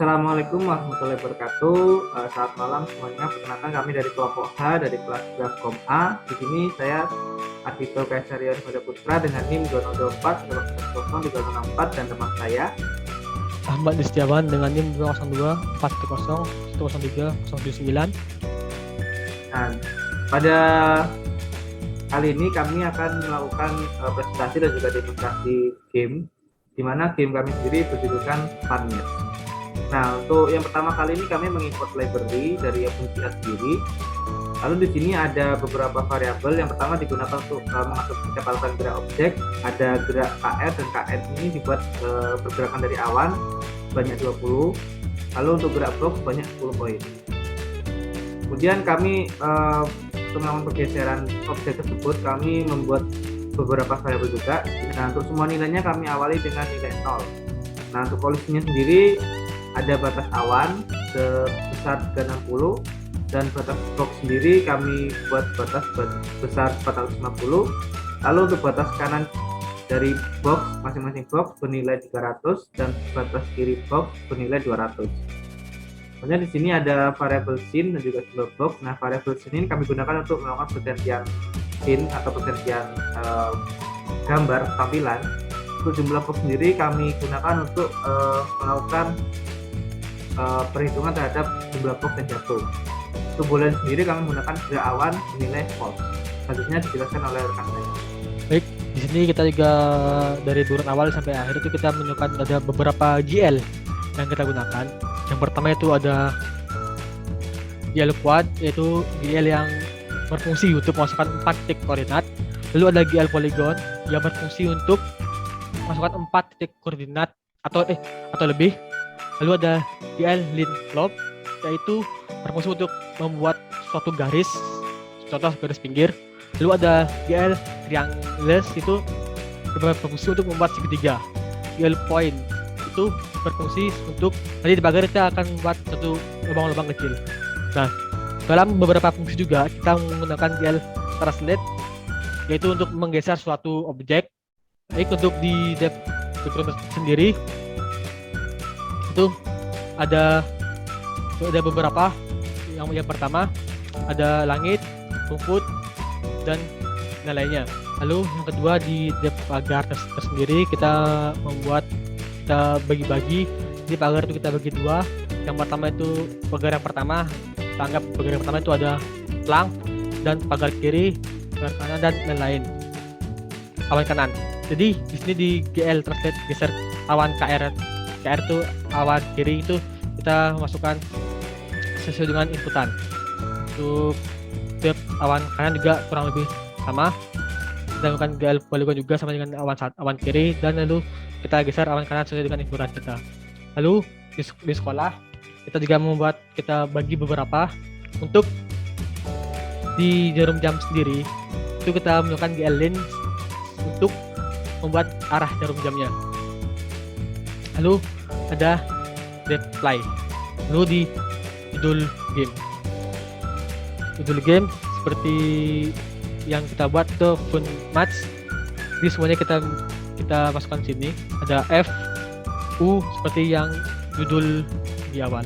Assalamualaikum warahmatullahi wabarakatuh. Selamat malam semuanya. Perkenalkan kami dari kelompok H dari kelas Grafkom A. Di sini saya Ardhito Kaisaryan Pada Putra dengan NIM 2024 364 dan teman saya Ahmad Istiawan dengan NIM 202 410 103 079. Nah, pada kali ini kami akan melakukan presentasi dan juga demonstrasi game, di mana game kami sendiri berjudulkan Funnet. Nah, untuk yang pertama kali ini kami mengimport library dari OpenGL sendiri. Lalu di sini ada beberapa variabel. Yang pertama digunakan untuk mengatur gerak objek. Ada gerak KR dan KN ini dibuat pergerakan dari awan banyak 20. Lalu untuk gerak box banyak 10 poin. Kemudian kami untuk melakukan pergeseran objek tersebut kami membuat beberapa variabel juga. Nah, untuk semua nilainya kami awali dengan nilai 0. Nah, untuk polisinya sendiri ada batas awan sebesar 360 dan batas box sendiri kami buat batas besar 450. Lalu untuk batas kanan dari box masing-masing box bernilai 300 dan batas kiri box bernilai 200. Kemudian di sini ada variabel scene dan juga symbol box. Nah, variabel scene ini kami gunakan untuk melakukan pergantian scene atau pergantian gambar tampilan. Untuk jumlah box sendiri kami gunakan untuk melakukan perhitungan terhadap jumlah box yang jatuh. Untuk bulan sendiri kami menggunakan gerak awan bernilai false. Selanjutnya dijelaskan oleh rekan saya. Baik, di sini kita juga dari turun awal sampai akhir itu kita menunjukkan ada beberapa GL yang kita gunakan. Yang pertama itu ada GL quad, yaitu GL yang berfungsi untuk memasukkan 4 titik koordinat. Lalu ada GL polygon yang berfungsi untuk memasukkan 4 titik koordinat atau lebih. Lalu ada GL line loop, yaitu berfungsi untuk membuat suatu garis, contoh garis pinggir. Lalu ada GL triangles, itu berfungsi untuk membuat segitiga. GL point itu berfungsi untuk nanti di pagar kita akan membuat satu lubang-lubang kecil. Nah, dalam beberapa fungsi juga kita menggunakan GL translate, yaitu untuk menggeser suatu objek. Baik, untuk di background sendiri itu ada beberapa. Yang pertama ada langit, rumput, dan lainnya. Lalu yang kedua di pagar tersendiri kita bagi-bagi. Di pagar itu kita bagi dua. Yang pertama itu pagar yang pertama, kita anggap pagar yang pertama itu ada pelang, dan pagar kiri, pagar kanan, dan lain-lain. Awan kanan. Jadi di sini di GL translate geser awan KR itu awan kiri itu kita masukkan sesuai dengan inputan. Untuk awan kanan juga kurang lebih sama. Kita lakukan GL polygon juga sama dengan awan kiri, dan lalu kita geser awan kanan sesuai dengan inputan kita. Lalu di sekolah kita bagi beberapa. Untuk di jarum jam sendiri itu kita menggunakan GL line untuk membuat arah jarum jamnya. Lalu ada reply. Lalu di judul game seperti yang kita buat itu fun match. Jadi semuanya kita masukkan sini. Ada F, U seperti yang judul di awal.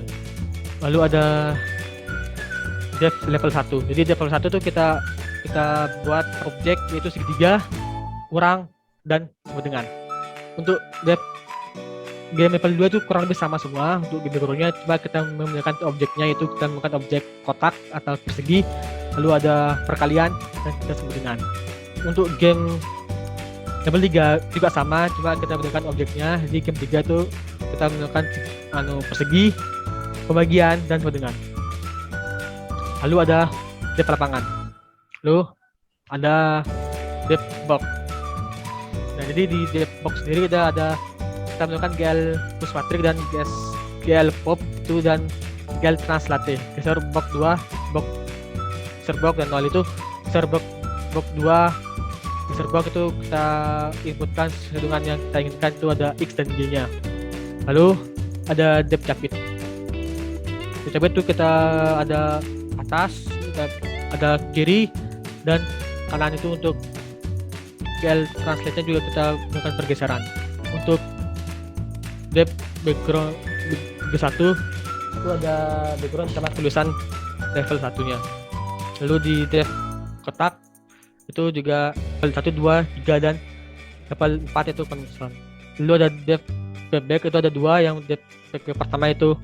Lalu ada dev level 1. Jadi dev level 1 itu kita buat objek yaitu segitiga, kurang, dan sama dengan. Untuk dev game level 2 itu kurang lebih sama semua. Untuk game background-nya coba kita menggunakan objeknya, yaitu kita menggunakan objek kotak atau persegi, lalu ada perkalian, dan kita sama dengan. Untuk game level 3 juga sama, cuma kita menggunakan objeknya. Jadi game 3 itu kita menggunakan persegi, pembagian, dan sama dengan. Lalu ada dev lapangan. Lalu ada dev box. Nah, jadi di dev box sendiri kita menggunakan GL push matrix dan GL pop itu, dan GL translate. Geser box 2, geser box, dan 0 itu geser box 2, geser box itu kita inputkan sesuai dengan yang kita inginkan, itu ada X dan Y-nya. Lalu ada depth capit. Depth capit itu kita ada atas, ada kiri, dan kanan itu untuk GL translate-nya juga kita menggunakan pergeseran. Untuk depth background 1 itu ada background sama tulisan level 1-nya. Lalu di dev kotak itu juga level 1, 2, 3 dan level 4 itu konstan. Lalu ada dev feedback itu ada 2, yang dev feedback pertama itu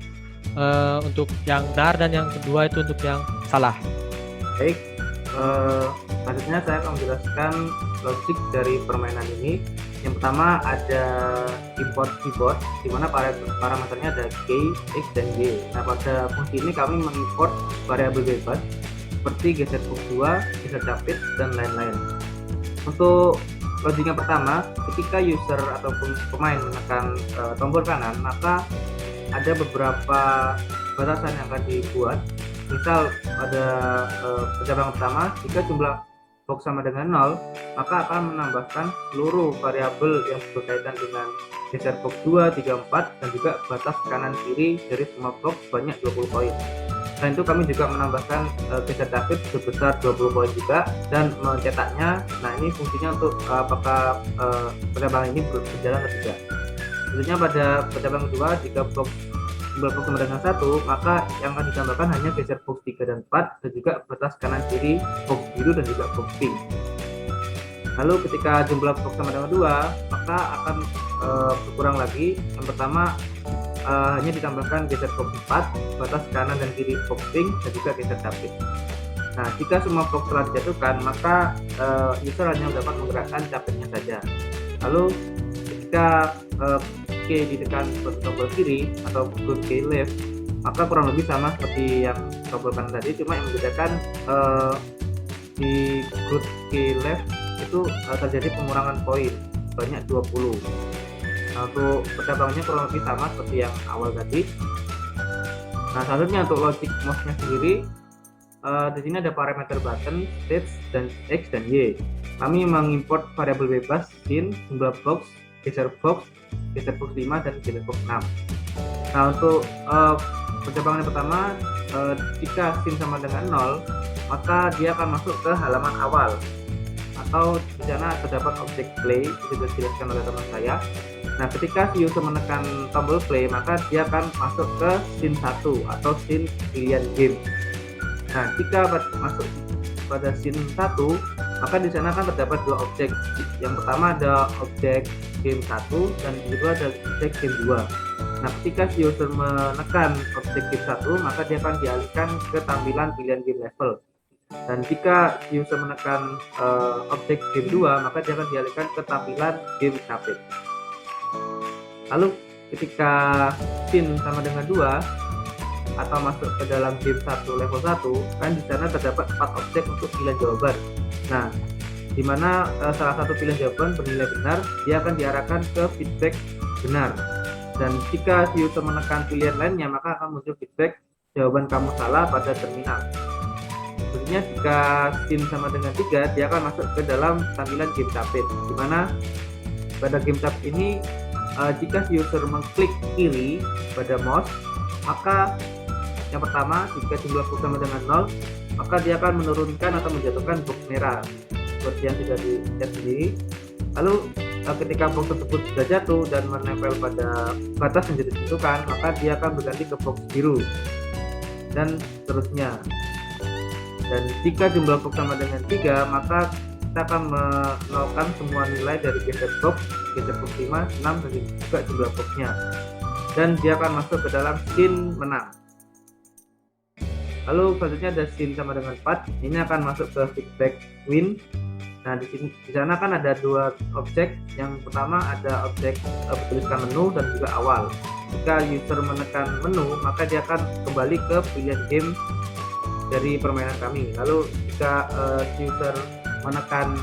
untuk yang benar dan yang kedua itu untuk yang salah. Baik, selanjutnya saya akan menjelaskan logik dari permainan ini. Yang pertama ada import keyboard, di mana parameternya ada K, X, dan Y. Nah, pada fungsi ini kami mengimport variabel bebas seperti geser box 2, geser capit, dan lain-lain. Untuk logik yang pertama, ketika user ataupun pemain menekan tombol kanan, maka ada beberapa batasan yang akan dibuat. Misal pada pencabulan pertama, jika jumlah box sama dengan 0, maka akan menambahkan seluruh variabel yang berkaitan dengan geser box 2, 3, 4 dan juga batas kanan kiri dari semua box sebanyak 20 poin. Selain itu kami juga menambahkan geser capit sebesar 20 poin juga dan mencetaknya. Nah, ini fungsinya untuk apakah pencabulan ini berjalan atau tidak. Tentunya pada pencabulan kedua, jika box sama dengan 1, maka yang akan ditambahkan hanya geser box 3 dan 4 dan juga batas kanan kiri box biru dan juga box pink. Lalu ketika jumlah box sama dengan 2, maka akan berkurang lagi. Yang pertama hanya ditambahkan geser box 4, batas kanan dan kiri box pink dan juga geser capit. Nah, jika semua box telah dijatuhkan, maka user hanya dapat menggerakkan capitnya saja. Lalu ketika K ditekan seperti tombol kiri atau good K left, maka kurang lebih sama seperti yang tombol kanan tadi, cuma yang membedakan di good K left itu terjadi pengurangan poin banyak 20. Nah, untuk percabangannya kurang lebih sama seperti yang awal tadi. Nah, selanjutnya untuk logic mouse-nya sendiri, di sini ada parameter button, stage, dan X dan Y. Kami mengimport variabel bebas scene, jumlah box, geser box 5 dan geser box 6. Nah, untuk percabangan yang pertama, jika scene sama dengan 0, maka dia akan masuk ke halaman awal, atau di sana terdapat objek play, itu sudah dijelaskan oleh teman saya. Nah, ketika si user menekan tombol play, maka dia akan masuk ke scene 1 atau scene pilihan game. Nah, jika masuk pada scene 1, maka di sana kan terdapat 2 objek. Yang pertama ada objek game 1 dan yang kedua ada objek game 2. Nah, ketika si user menekan objek game 1, maka dia akan dialihkan ke tampilan pilihan game level. Dan jika si user menekan objek game 2, maka dia akan dialihkan ke tampilan game capit. Lalu ketika scene sama dengan 2 atau masuk ke dalam game 1 level 1, kan di sana terdapat 4 objek untuk pilihan jawaban. Nah, di mana salah satu pilihan jawaban bernilai benar, dia akan diarahkan ke feedback benar. Dan jika si user menekan pilihan lainnya, maka akan muncul feedback jawaban kamu salah pada terminal. Sebenarnya jika scene sama dengan 3, dia akan masuk ke dalam tampilan game capit, di mana pada game capit ini jika si user mengklik kiri pada mouse, maka yang pertama, jika jumlah box sama dengan 0, maka dia akan menurunkan atau menjatuhkan box merah seperti yang sudah dilihat sendiri. Lalu ketika box tersebut sudah jatuh dan menempel pada batas yang ditentukan, maka dia akan berganti ke box biru dan seterusnya. Dan jika jumlah box sama dengan 3, maka kita akan menolkan semua nilai dari geser box 5, 6 dan juga jumlah boxnya, dan dia akan masuk ke dalam scene menang. Lalu selanjutnya ada scene sama dengan 4, ini akan masuk ke feedback win. Nah, di sana kan ada 2 objek. Yang pertama ada objek bertuliskan menu dan juga awal. Jika user menekan menu, maka dia akan kembali ke pilihan game dari permainan kami. Lalu jika user menekan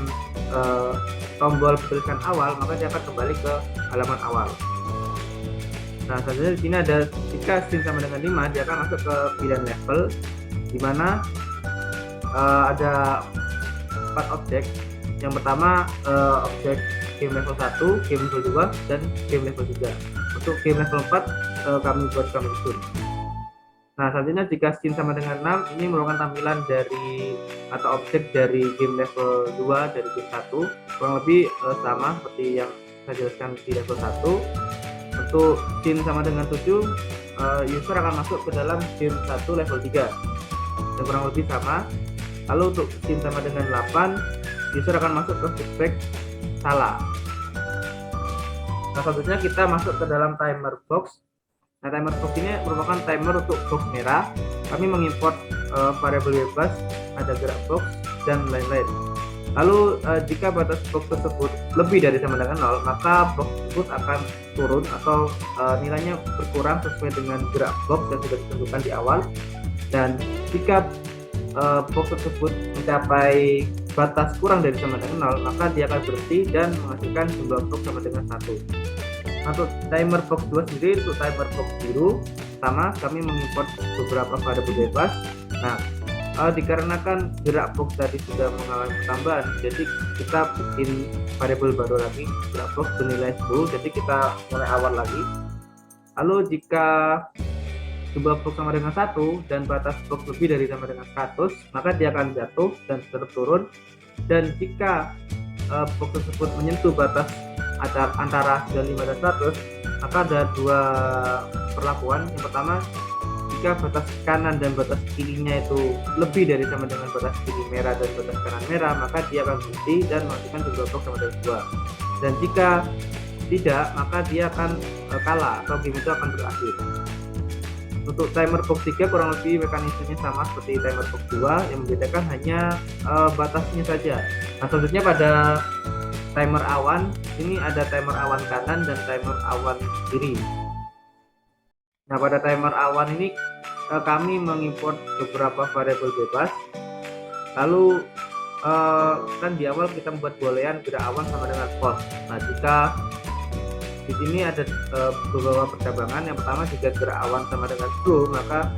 tombol bertuliskan awal, maka dia akan kembali ke halaman awal. Nah, selanjutnya di sini ada jika scene sama dengan 5, dia akan masuk ke pilihan level, di mana ada 4 objek. Yang pertama objek game level 1, game level 2, dan game level 3. Untuk game level 4 kami buat coming soon. Nah, selanjutnya jika scene sama dengan 6, ini merupakan tampilan dari atau objek dari game level 2 dari game 1, kurang lebih sama seperti yang saya jelaskan di level 1. Untuk scene sama dengan 7, user akan masuk ke dalam SIM 1 level 3 dan kurang lebih sama. Lalu untuk SIM sama dengan 8, user akan masuk ke feedback salah. Nah, selanjutnya kita masuk ke dalam timer box. Nah, timer box ini merupakan timer untuk box merah. Kami mengimport variabel bebas, ada gerak box dan lain-lain. Lalu jika batas box tersebut lebih dari sama dengan 0, maka box tersebut akan turun atau nilainya berkurang sesuai dengan gerak box yang sudah ditentukan di awal. Dan jika box tersebut mencapai batas kurang dari sama dengan 0, maka dia akan berhenti dan menghasilkan jumlah box sama dengan 1. Untuk timer box 2 sendiri, untuk timer box biru sama, kami mengimport beberapa variabel bebas. Nah, dikarenakan gerak box tadi sudah mengalami pertambahan, jadi kita bikin variabel baru lagi, gerak box bernilai 10, jadi kita mulai awal lagi. Lalu jika jumlah box sama dengan 1 dan batas box lebih dari sama dengan 100, maka dia akan jatuh dan tetap turun. Dan jika box tersebut menyentuh batas antara 95 dan 100, maka ada dua perlakuan. Yang pertama, jika batas kanan dan batas kirinya itu lebih dari sama dengan batas kiri merah dan batas kanan merah, maka dia akan berhenti dan menghasilkan jumlah box sama dengan 2. Dan jika tidak, maka dia akan kalah atau game itu akan berakhir. Untuk timer box 3 kurang lebih mekanismenya sama seperti timer box 2, yang membedakan hanya batasnya saja. Nah, selanjutnya pada timer awan, ini ada timer awan kanan dan timer awan kiri. Nah, pada timer awan ini kami mengimport beberapa variabel bebas. Lalu kan di awal kita membuat boolean gerak awan sama dengan false. Nah, jika di sini ada beberapa percabangan. Yang pertama, jika gerak awan sama dengan true, maka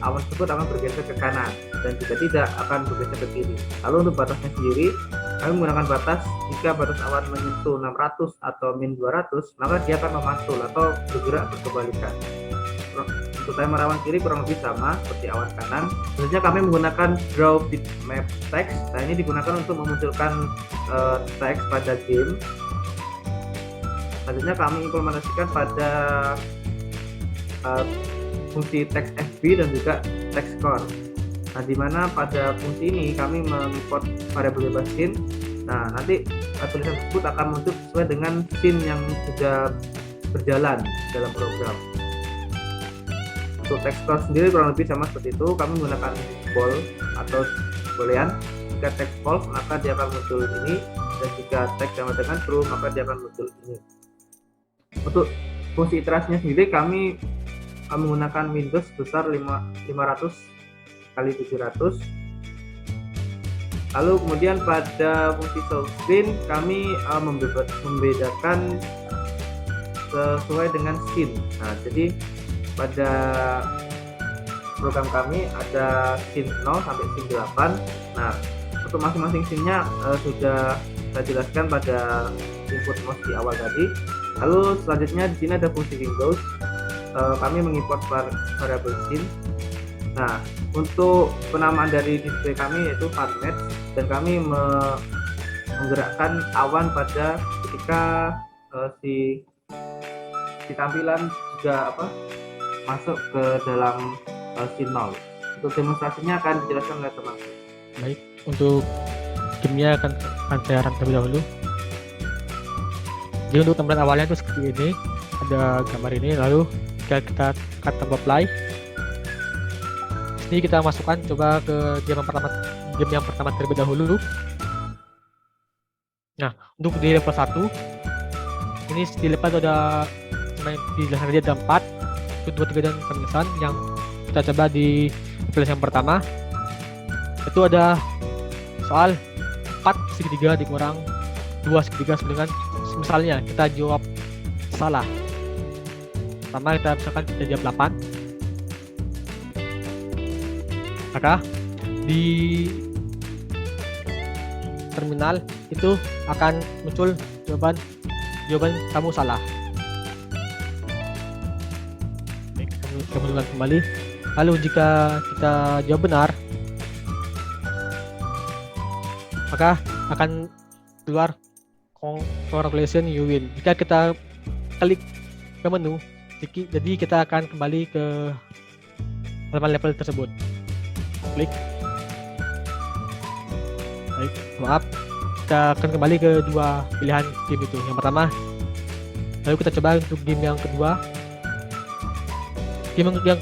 awan tersebut akan bergeser ke kanan, dan jika tidak akan bergeser ke kiri. Lalu untuk batasnya sendiri, kami menggunakan batas jika batas awan menyentuh 600 atau min 200, maka dia akan memantul atau bergerak berkebalikan. Untuk timer awan kiri kurang lebih sama seperti awan kanan. Selanjutnya kami menggunakan draw bitmap text. Nah, ini digunakan untuk memunculkan teks pada game. Selanjutnya kami implementasikan pada fungsi text FB dan juga text score. Nah, di mana pada fungsi ini kami mengimport variabel bebas scene. Nah, nanti tulisan tersebut akan muncul sesuai dengan scene yang sudah berjalan dalam program. Untuk text score sendiri kurang lebih sama seperti itu. Kami menggunakan bool atau boolean. Jika text false, maka dia akan muncul ini, dan jika text sama dengan true, maka dia akan muncul ini. Untuk fungsi iterasinya sendiri, kami menggunakan Windows besar 500 kali 700. Lalu kemudian pada fungsi show screen kami membedakan sesuai dengan scene. Nah, jadi pada program kami ada scene 0 sampai scene 8. Nah, untuk masing-masing scene-nya sudah saya jelaskan pada input mouse di awal tadi. Lalu selanjutnya di sini ada fungsi Windows. Kami mengimport variabel scene. Nah, untuk penamaan dari display kami yaitu FunMatch, dan kami menggerakkan awan pada ketika si tampilan juga masuk ke dalam scene 0. Untuk demonstrasinya akan dijelaskan oleh teman. Baik, untuk gamenya akan saya rangkum terlebih dahulu. Jadi untuk tampilan awalnya itu seperti ini, ada gambar ini. Lalu kita tekan tombol play. Ini kita masukkan coba ke game yang pertama terlebih dahulu. Nah, untuk di level 1 ini di level itu ada di belakang dia ada 4, 2, 3 dan pemeriksaan. Yang kita coba di level yang pertama itu ada soal 4 segitiga dikurang 2 segitiga sama dengan, misalnya kita jawab salah. Pertama kita misalkan kita jawab 8, maka di terminal itu akan muncul jawaban kamu salah. Baik, kami ulang kembali. Lalu jika kita jawab benar, maka akan keluar congratulations you win. Jika kita klik ke menu, Jadi kita akan kembali ke halaman level tersebut. Klik. Baik, maaf. Kita akan kembali ke dua pilihan game itu. Yang pertama, lalu kita coba untuk game yang kedua. Game yang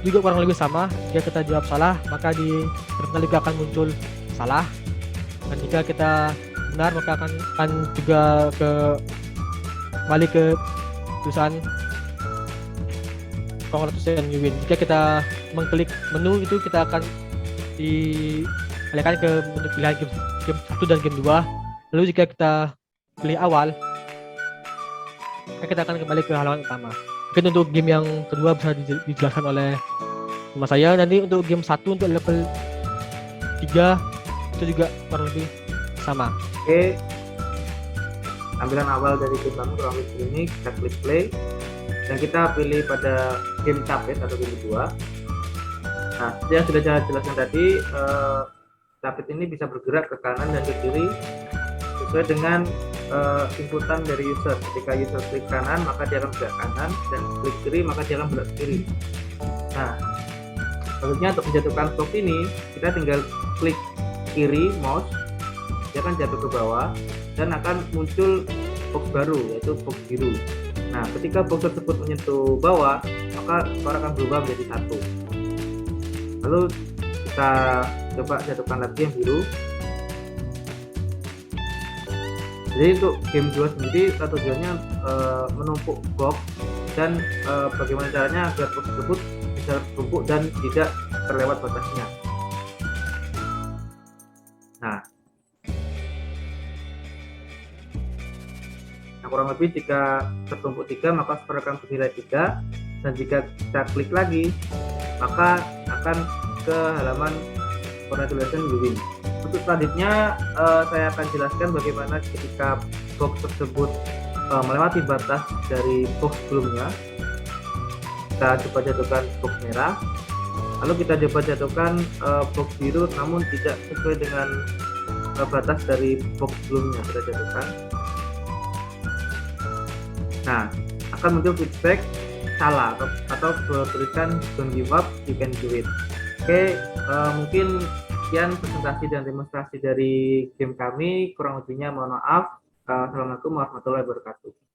juga kurang lebih sama. Jika kita jawab salah, maka di terminal juga akan muncul salah. Dan jika kita benar, maka akan juga kembali ke tulisan congratulations you win. Jika kita mengklik menu itu, kita akan dialihkan ke menu pilihan game 1 dan game 2. Lalu jika kita pilih awal, maka kita akan kembali ke halaman utama. Mungkin untuk game yang kedua bisa dijelaskan oleh teman saya. Nanti untuk game 1 untuk level 3 itu juga kurang lebih sama. Oke, tampilan awal dari game kami kurang lebih ini. Kita klik play dan kita pilih pada game tapet atau game kedua. Nah, yang sudah saya jelaskan tadi, tapet ini bisa bergerak ke kanan dan ke kiri sesuai dengan inputan dari user. Ketika user klik kanan, maka dia akan bergerak kanan, dan klik kiri maka dia akan bergerak kiri. Nah, selanjutnya untuk menjatuhkan box ini, kita tinggal klik kiri mouse, dia akan jatuh ke bawah dan akan muncul box baru, yaitu box biru. Nah, ketika box tersebut menyentuh bawah, maka skor akan berubah menjadi 1. Lalu kita coba jatuhkan lagi yang biru. Jadi untuk game 2 sendiri tujuannya menumpuk box dan bagaimana caranya agar box tersebut bisa tertumpuk dan tidak terlewat batasnya. Nah, kurang lebih jika tertumpuk 3 maka skor akan bernilai 3, dan jika kita klik lagi maka akan ke halaman congratulations you win. Untuk selanjutnya saya akan jelaskan bagaimana ketika box tersebut melewati batas dari box sebelumnya. Kita coba jatuhkan box merah, lalu kita coba jatuhkan box biru namun tidak sesuai dengan batas dari box sebelumnya kita jatuhkan. Nah, akan muncul feedback salah atau bertuliskan don't give up, you can do it. Oke, mungkin sekian presentasi dan demonstrasi dari game kami. Kurang lebihnya mohon maaf. Assalamualaikum warahmatullahi wabarakatuh.